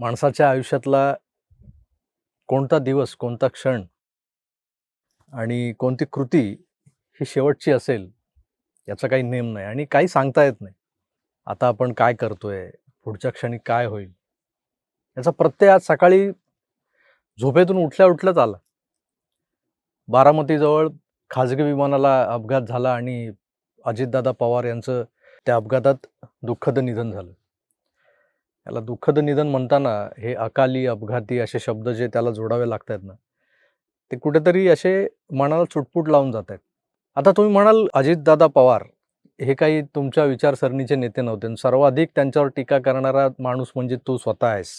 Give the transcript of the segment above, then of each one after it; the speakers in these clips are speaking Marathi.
माणसाच्या आयुष्यातला कोणता दिवस, कोणता क्षण आणि कोणती कृती ही शेवटची असेल, याचा काही नेम नाही आणि काही सांगता येत नाही. आता आपण काय करतोय, पुढच्या क्षणी काय होईल? याचा प्रत्यय आज सकाळी झोपेतून उठल्या-उठल्याच आला. बारामतीजवळ खाजगी विमानाला अपघात झाला आणि अजितदादा पवार यांचं त्या अपघातात दुःखद निधन झालं. याला दुःखद निधन म्हणताना हे अकाली, अपघाती असे शब्द जे त्याला जोडावे लागतायत ना, ते कुठेतरी असे मनाला चुटपूट लावून जातायत. आता तुम्ही म्हणाल अजितदादा पवार हे काही तुमच्या विचारसरणीचे नेते नव्हते आणि सर्वाधिक त्यांच्यावर टीका करणारा माणूस म्हणजे तू स्वतः आहेस.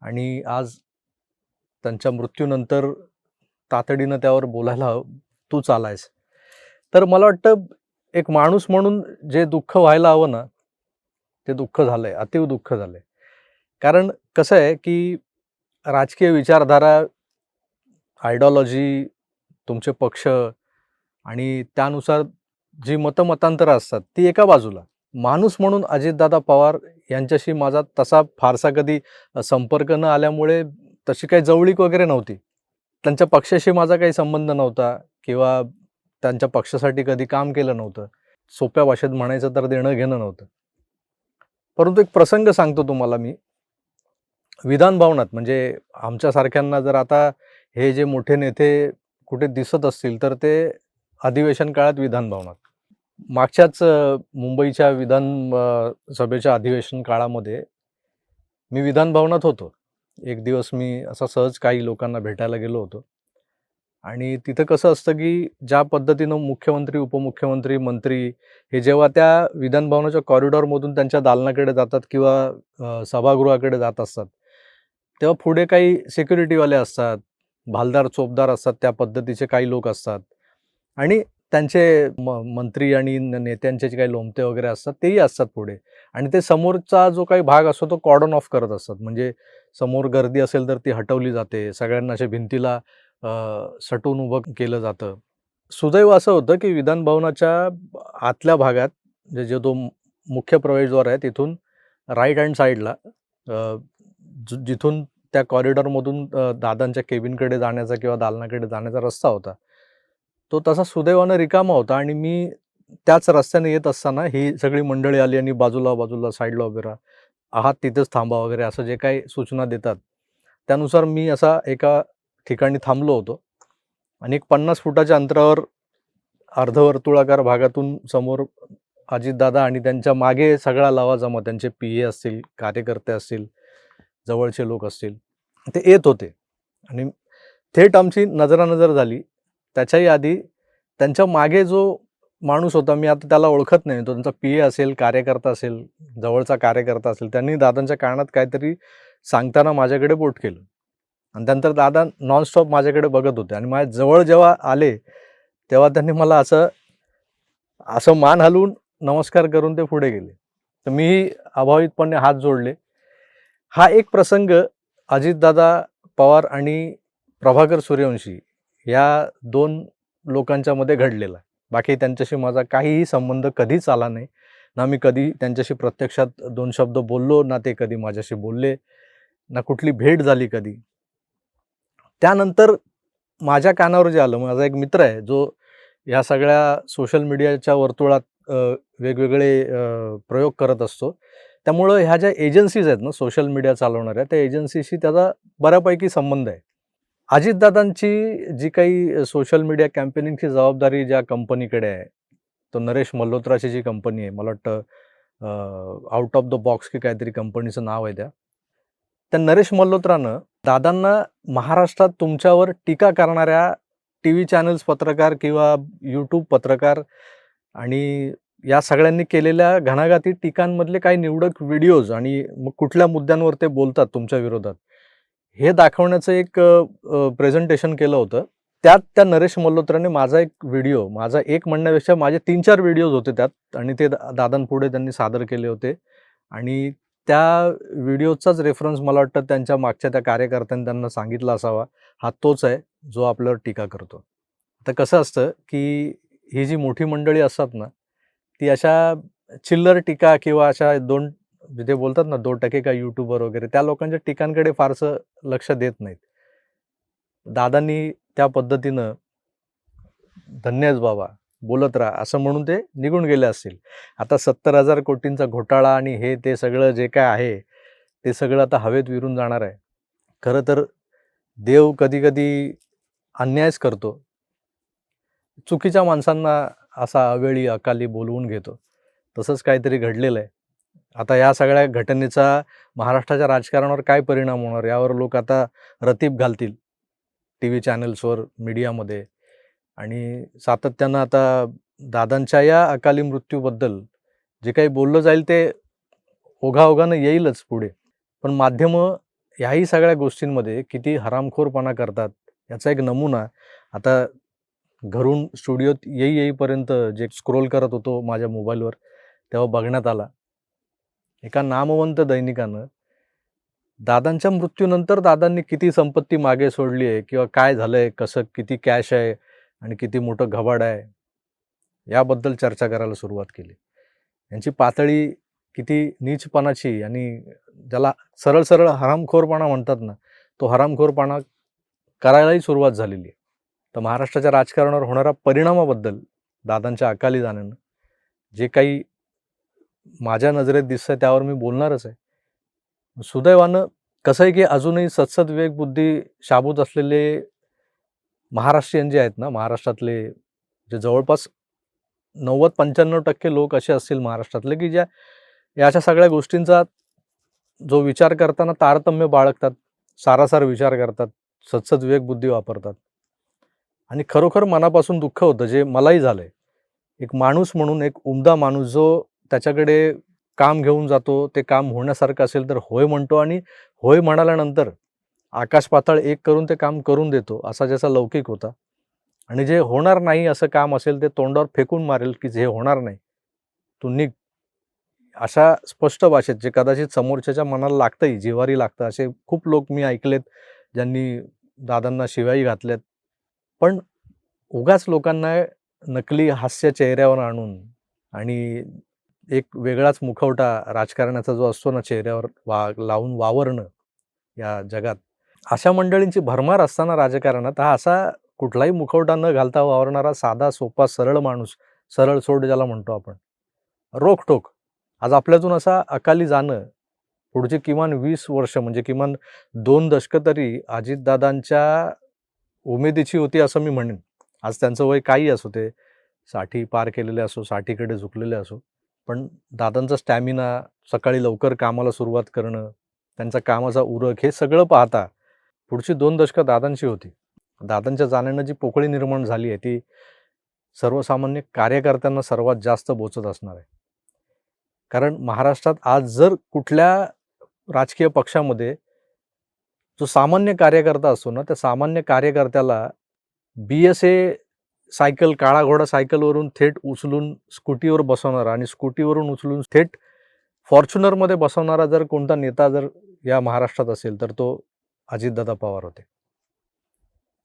आणि आज त्यांच्या मृत्यूनंतर तातडीनं त्यावर बोलायला तूच आलायस. तर मला वाटतं एक माणूस म्हणून जे दुःख व्हायला हवं ना, ते दुःख झालंय, अतीव दुःख झालंय. कारण कसं आहे, की राजकीय विचारधारा, आयडिओलॉजी, तुमचे पक्ष आणि त्यानुसार जी मतमतांतरं असतात, ती एका बाजूला. माणूस म्हणून अजितदादा पवार यांच्याशी माझा तसा फारसा कधी संपर्क न आल्यामुळे तशी काही जवळीक वगैरे नव्हती. त्यांच्या पक्षाशी माझा काही संबंध नव्हता किंवा त्यांच्या पक्षासाठी कधी काम केलं नव्हतं. सोप्या भाषेत म्हणायचं तर देणं-घेणं नव्हतं. परंतु एक प्रसंग सांगतो तुम्हाला मी. विधान भवनात म्हणजे आमच्यासारख्यांना जर आता हे जे मोठे नेते कुठे दिसत असतील, तर ते अधिवेशन काळात विधान भवनात. मागच्याच मुंबईच्या सभेच्या अधिवेशन काळामध्ये मी विधान भवनात होतो. एक दिवस मी असा सहज काही लोकांना भेटायला गेलो होतो आणि तिथं कसं असतं, की ज्या पद्धतीनं मुख्यमंत्री, उपमुख्यमंत्री, मंत्री हे जेव्हा त्या विधान भवनाच्या कॉरिडॉरमधून त्यांच्या दालनाकडे जातात किंवा सभागृहाकडे जात असतात, तेव्हा पुढे काही सिक्युरिटीवाले असतात, भालदार, चोपदार असतात, त्या पद्धतीचे काही लोक असतात आणि त्यांचे मंत्री आणि नेत्यांचे जे काही लोमते वगैरे असतात, तेही असतात पुढे आणि ते समोरचा जो काही भाग असतो, तो कॉर्डन ऑफ करत असतात. म्हणजे समोर गर्दी असेल, तर ती हटवली जाते. सगळ्यांना अशा भिंतीला सटवून उभं केलं जातं. सुदैव असं होतं, की विधान भवनाच्या आतल्या भागात जे जो मुख्य प्रवेशद्वार आहे, तिथून राईट हँड साईडला जिथून त्या कॉरिडॉरमधून दादांच्या केबिनकडे जाण्याचा किंवा दालनाकडे जाण्याचा रस्ता होता. तो तसा सुदैवानं रिकामा होता आणि मी त्याच रस्त्याने येत असताना ही सगळी मंडळी आली आणि बाजूला साईडला उभे राहा, आहात तिथेच थांबा वगैरे असं जे काही सूचना देतात. त्यानुसार मी असा एका ठिकाणी थांबलो होतो आणि एक 50 फुटाच्या अंतरावर अर्धवर्तुळाकार भागातून समोर अजितदादा आणि त्यांच्या मागे सगळा लवाजमा, त्यांचे पी-ए असतील, कार्यकर्ते असतील, जवळचे लोक असतील, ते येत होते आणि थेट आमची नजरानजर झाली. त्याच्याही आधी त्यांच्या मागे जो माणूस होता, मी आता त्याला ओळखत नाही, तो त्यांचा पी-ए असेल, कार्यकर्ता असेल, जवळचा कार्यकर्ता असेल, त्यांनी दादांच्या कानात काहीतरी सांगताना माझ्याकडे बोट केलं आणि त्यानंतर दादा नॉनस्टॉप माझ्याकडे बघत होते आणि माझ्या जवळ जेव्हा आले, तेव्हा त्यांनी मला असं असं मान हलवून नमस्कार करून ते पुढे गेले. तर मीही अभावितपणे हात जोडले. हा एक प्रसंग अजितदादा पवार आणि प्रभाकर सूर्यवंशी या 2 लोकांच्यामध्ये घडलेला. बाकी त्यांच्याशी माझा काहीही संबंध कधीच आला नाही. ना मी कधी त्यांच्याशी प्रत्यक्षात 2 शब्द बोललो, ना ते कधी माझ्याशी बोलले, ना कुठली भेट झाली कधी. त्यानंतर माझ्या कानावर जे आलं, माझा एक मित्र आहे, जो ह्या सगळ्या सोशल मीडियाच्या वर्तुळात वेगवेगळे प्रयोग करत असतो. त्यामुळं ह्या ज्या एजन्सीज आहेत ना, सोशल मीडिया चालवणाऱ्या, त्या एजन्सीशी त्याचा बऱ्यापैकी संबंध आहे. अजितदादांची जी काही सोशल मीडिया कॅम्पेनिंगची जबाबदारी ज्या कंपनीकडे आहे, तो नरेश मल्होत्राची जी कंपनी आहे, मला वाटतं आउट ऑफ द बॉक्स की काहीतरी कंपनीचं नाव आहे त्या. त्या नरेश मल्होत्रानं दादांना महाराष्ट्रात तुमच्यावर टीका करणाऱ्या टीव्ही चॅनल्स पत्रकार किंवा यूट्यूब पत्रकार आणि या सगळ्यांनी केलेल्या घणाघाती टीकांमधले काही निवडक व्हिडिओज आणि मग कुठल्या मुद्द्यांवर ते बोलतात तुमच्या विरोधात, हे दाखवण्याचं एक प्रेझेंटेशन केलं होतं. त्यात त्या नरेश मल्होत्राने माझा एक व्हिडिओ, माझा एक म्हणण्यापेक्षा माझे 3-4 व्हिडिओज होते त्यात आणि ते दादांपुढे त्यांनी सादर केले होते आणि त्या व्हिडिओचाच रेफरन्स मला वाटतं त्यांच्या मागच्या त्या कार्यकर्त्यांनी त्यांना सांगितला असावा, हा तोच आहे जो आपल्यावर टीका करतो. आता कसं असतं, की ही जी मोठी मंडळी असतात ना, ती अशा चिल्लर टीका किंवा अशा 2 ते बोलतात ना 2% का यूट्यूबर वगैरे, त्या लोकांच्या टीकांकडे फारसं लक्ष देत नाहीत. दादांनी त्या पद्धतीनं "धन्य आहेस बाबा, बोलत राहा" असं म्हणून ते निघून गेले असतील. आता 70,000 कोटींचा घोटाळा आणि हे ते सगळं जे काय आहे, ते सगळं आता हवेत विरून जाणार आहे. खरं तर देव कधी-कधी अन्यायच करतो. चुकीच्या माणसांना असा अवेळी अकाली बोलवून घेतो. तसंच काहीतरी घडलेलं आहे. आता या सगळ्या घटनेचा महाराष्ट्राच्या राजकारणावर काय परिणाम होणार यावर लोक आता रतीब घालतील टीव्ही चॅनल्सवर, मीडियामध्ये. आणि सातत्यानं आता दादांच्या या अकाली मृत्यूबद्दल जे काही बोललं जाईल ते ओघाओघानं येईलच पुढे. पण माध्यमं ह्याही सगळ्या गोष्टींमध्ये किती हरामखोरपणा करतात याचा एक नमुना आता घरून स्टुडिओत येईपर्यंत जे स्क्रोल करत होतो माझ्या मोबाईलवर तेव्हा बघण्यात आला. एका नामवंत दैनिकानं दादांच्या मृत्यूनंतर दादांनी किती संपत्ती मागे सोडली आहे किंवा काय झालंय, कसं किती कॅश आहे आणि किती मोठं घबाड आहे, याबद्दल चर्चा करायला सुरुवात केली. यांची पातळी किती नीचपणाची आणि ज्याला सरळ सरळ हरामखोरपणा म्हणतात ना, तो हरामखोरपणा करायलाही सुरुवात झालेली आहे. तर महाराष्ट्राच्या राजकारणावर होणाऱ्या परिणामाबद्दल दादांच्या अकाली जाण्यानं जे काही माझ्या नजरेत दिसतंय त्यावर मी बोलणारच आहे. सुदैवानं कसं आहे की अजूनही सदसद विवेक बुद्धी शाबूत असलेले महाराष्ट्रीयन जे आहेत ना, महाराष्ट्रातले जे जवळपास 90-95% लोक असे असतील महाराष्ट्रातले की ज्या याच्या सगळ्या गोष्टींचा जो विचार करताना तारतम्य बाळगतात, सारासार विचार करतात, सदसद विवेक बुद्धी वापरतात. आणि खरोखर मनापासून दुःख होतं जे मलाही झालंय. एक माणूस म्हणून एक उमदा माणूस जो त्याच्याकडे काम घेऊन जातो, ते काम होण्यासारखं असेल तर होय म्हणतो आणि होय म्हणाल्यानंतर आकाश पाताळ एक करून ते काम करून देतो, असा ज्याचा लौकिक होता. आणि जे होणार नाही असं काम असेल ते तोंडावर फेकून मारेल की जे होणार नाही, तू निघ. अशा स्पष्ट भाषेत जे कदाचित समोरच्याच्या मनाला लागतंही, जिव्हारी लागतं, असे खूप लोक मी ऐकलेत ज्यांनी दादांना शिव्याही घातल्यात. पण उगाच लोकांना नकली हास्य चेहऱ्यावर आणून आणि एक वेगळाच मुखवटा राजकारणाचा जो असतो ना चेहऱ्यावर लावून वावरणं या जगात, अशा मंडळींची भरमार असताना राजकारणात हा असा कुठलाही मुखवटा न घालता वावरणारा साधा, सोपा, सरळ माणूस, सरळ सोड ज्याला म्हणतो आपण, रोखठोक आज आपल्यातून असा अकाली जाणं पुढची किमान 20 वर्ष म्हणजे किमान 2 दशकं तरी अजितदादांच्या उमेदीची होती असं मी म्हणेन. आज त्यांचं वय काही असो, ते 60 पार केलेले असो, 60कडे झुकलेले असो, पण दादांचा स्टॅमिना, सकाळी लवकर कामाला सुरुवात करणं, त्यांचा कामाचा उरक, हे सगळं पाहता पुढची 2 दशकं दादांची होती. दादांच्या जाण्यानं जी पोकळी निर्माण झाली आहे ती सर्वसामान्य कार्यकर्त्यांना सर्वात जास्त बोचत असणार आहे. कारण महाराष्ट्रात आज जर कुठल्या राजकीय पक्षामध्ये जो सामान्य कार्यकर्ता असतो ना, त्या सामान्य कार्यकर्त्याला BSA सायकल, काळा घोडा सायकलवरून थेट उचलून स्कूटीवर बसवणारा आणि स्कूटीवरून उचलून थेट फॉर्च्युनरमध्ये बसवणारा जर कोणता नेता जर या महाराष्ट्रात असेल तर तो अजितदादा पवार होते.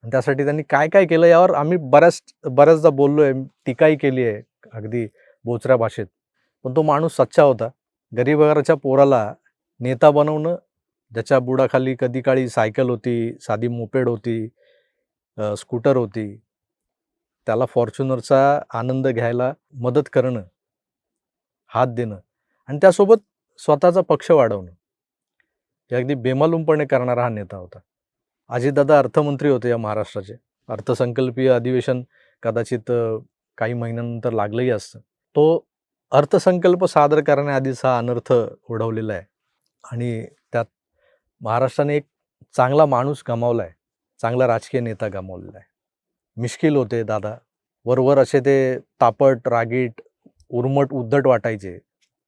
आणि त्यासाठी त्यांनी काय काय केलं यावर आम्ही बऱ्याचदा बोललोय, टीकाही केली आहे अगदी बोचऱ्या भाषेत. पण तो माणूस सच्चा होता. गरीबघराच्या पोराला नेता बनवणं, ज्याच्या बुडाखाली कधी काळी सायकल होती, साधी मोपेड होती, स्कूटर होती, त्याला फॉर्च्युनरचा आनंद घ्यायला मदत करणं, हात देणं आणि त्यासोबत स्वतःचा पक्ष वाढवणं, हे अगदी बेमालूमपणे करणारा हा नेता होता. अजितदादा अर्थमंत्री होते या महाराष्ट्राचे. अर्थसंकल्पीय अधिवेशन कदाचित काही महिन्यानंतर लागलंही असतं. तो अर्थसंकल्प सादर करण्याआधीच हा अनर्थ ओढवलेला आहे आणि त्यात महाराष्ट्राने एक चांगला माणूस गमावला आहे, चांगला राजकीय नेता गमावलेला आहे. मिश्किल होते दादा. वरवर असे ते तापट, रागीट, उर्मट, उद्धट वाटायचे.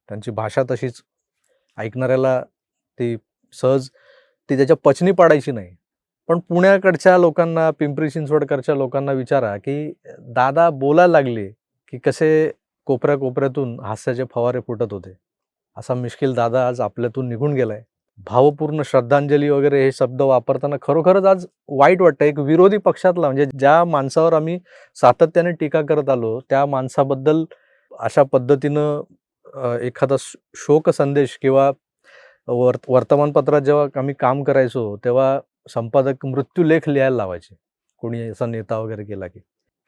त्यांची भाषा तशीच ऐकणाऱ्याला ती सहज ती त्याच्या पचनी पाडायची नाही. पण पुण्याकडच्या लोकांना, पिंपरी चिंचवडकडच्या लोकांना विचारा की दादा बोलायला लागले की कसे कोपऱ्यातून हास्याचे फवारे फुटत होते. असा मिश्किल दादा आज आपल्यातून निघून गेलाय. भावपूर्ण श्रद्धांजली वगैरे हे शब्द वापरताना खरोखरच आज वाईट वाटतं. एक विरोधी पक्षातला म्हणजे ज्या माणसावर आम्ही सातत्याने टीका करत आलो त्या माणसाबद्दल अशा पद्धतीनं एखादा शोक संदेश किंवा वर्तमानपत्रात जेव्हा आम्ही काम करायचो, तेव्हा संपादक मृत्यूलेख लिहायला लावायचे. कोणी असा नेता वगैरे गेला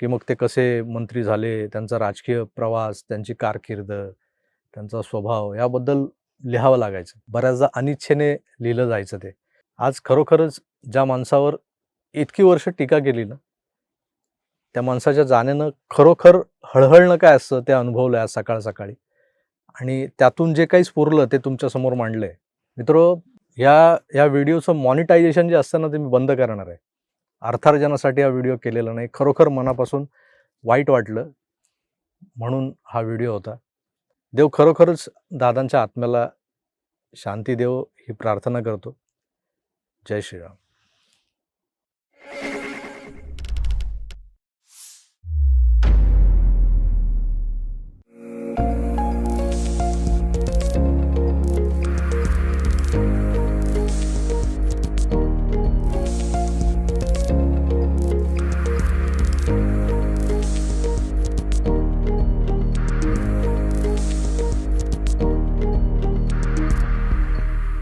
की मग ते कसे मंत्री झाले, त्यांचा राजकीय प्रवास, त्यांची कारकीर्द, त्यांचा स्वभाव याबद्दल लिहावं लागायचं. बऱ्याचदा अनिच्छेने लिहिलं जायचं ते. आज खरोखरच ज्या माणसावर इतकी वर्ष टीका केली ना, त्या माणसाच्या जाण्यानं खरोखर हळहळणं काय असतं ते अनुभवलं आज सकाळ-सकाळी. आणि त्यातून जे काही स्फुरलं ते तुमच्यासमोर मांडलंय. मित्रो, या व्हिडिओचं मॉनिटायझेशन जे असतं ना, ते मी बंद करणार आहे. अर्थार्जनासाठी हा व्हिडिओ केलेला नाही. खरोखर मनापासून वाईट वाटलं म्हणून हा व्हिडिओ होता. देव खरोखरच दादांच्या आत्म्याला शांती देवो ही प्रार्थना करतो. जय श्रीराम.